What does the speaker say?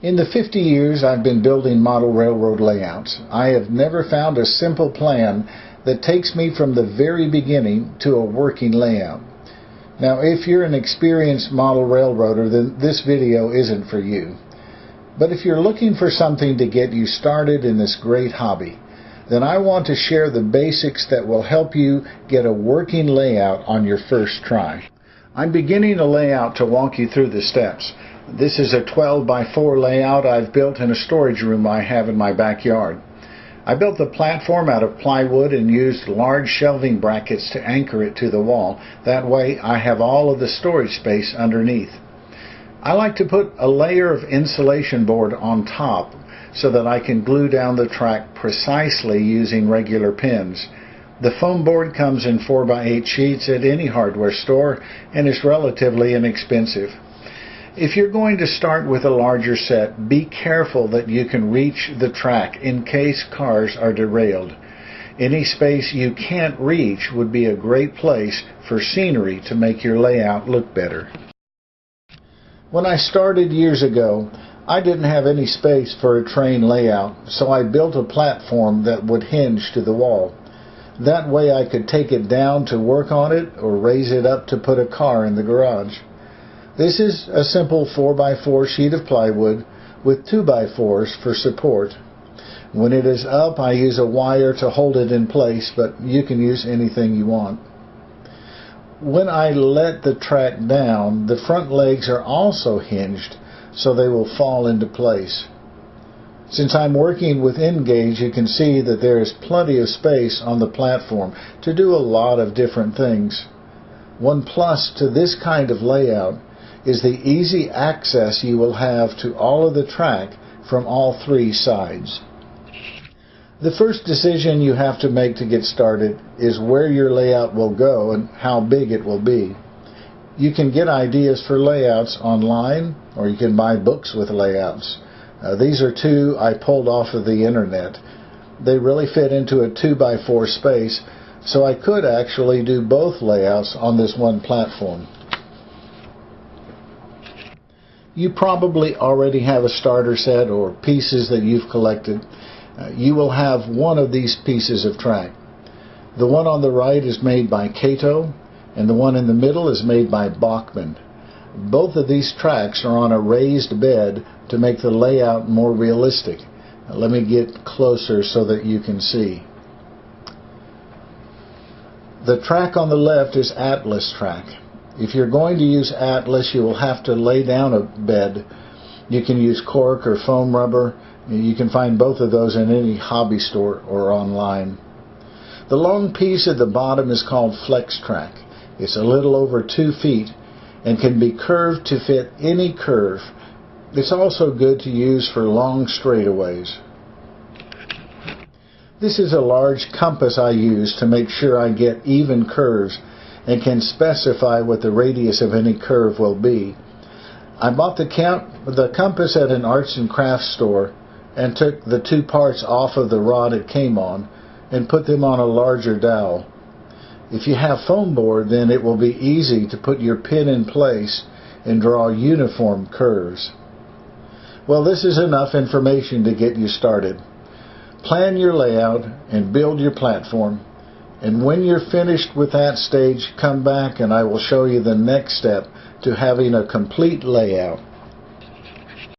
In the 50 years I've been building model railroad layouts, I have never found a simple plan that takes me from the very beginning to a working layout. Now, if you're an experienced model railroader, then this video isn't for you. But if you're looking for something to get you started in this great hobby, then I want to share the basics that will help you get a working layout on your first try. I'm beginning a layout to walk you through the steps. This is a 12 by 4 layout I've built in a storage room I have in my backyard. I built the platform out of plywood and used large shelving brackets to anchor it to the wall. That way I have all of the storage space underneath. I like to put a layer of insulation board on top so that I can glue down the track precisely using regular pins. The foam board comes in 4 by 8 sheets at any hardware store and is relatively inexpensive. If you're going to start with a larger set, be careful that you can reach the track in case cars are derailed. Any space you can't reach would be a great place for scenery to make your layout look better. When I started years ago, I didn't have any space for a train layout, so I built a platform that would hinge to the wall. That way I could take it down to work on it or raise it up to put a car in the garage. This is a simple 4 by 4 sheet of plywood with 2 by 4s for support. When it is up, I use a wire to hold it in place, but you can use anything you want. When I let the track down, the front legs are also hinged, so they will fall into place. Since I'm working with N-gauge, you can see that there is plenty of space on the platform to do a lot of different things. One plus to this kind of layout is the easy access you will have to all of the track from all 3 sides. The first decision you have to make to get started is where your layout will go and how big it will be. You can get ideas for layouts online, or you can buy books with layouts. These are 2 I pulled off of the internet. They really fit into a 2 by 4 space, so I could actually do both layouts on this one platform. You probably already have a starter set or pieces that you've collected. You will have one of these pieces of track. The one on the right is made by Kato, and the one in the middle is made by Bachmann. Both of these tracks are on a raised bed to make the layout more realistic. Let me get closer so that you can see. The track on the left is Atlas track. If you're going to use Atlas, you will have to lay down a bed. You can use cork or foam rubber. You can find both of those in any hobby store or online. The long piece at the bottom is called Flex track. It's a little over 2 feet and can be curved to fit any curve. It's also good to use for long straightaways. This is a large compass I use to make sure I get even curves and can specify what the radius of any curve will be. I bought the compass at an arts and crafts store and took the 2 parts off of the rod it came on and put them on a larger dowel. If you have foam board, then it will be easy to put your pin in place and draw uniform curves. Well, this is enough information to get you started. Plan your layout and build your platform. And when you're finished with that stage, come back and I will show you the next step to having a complete layout.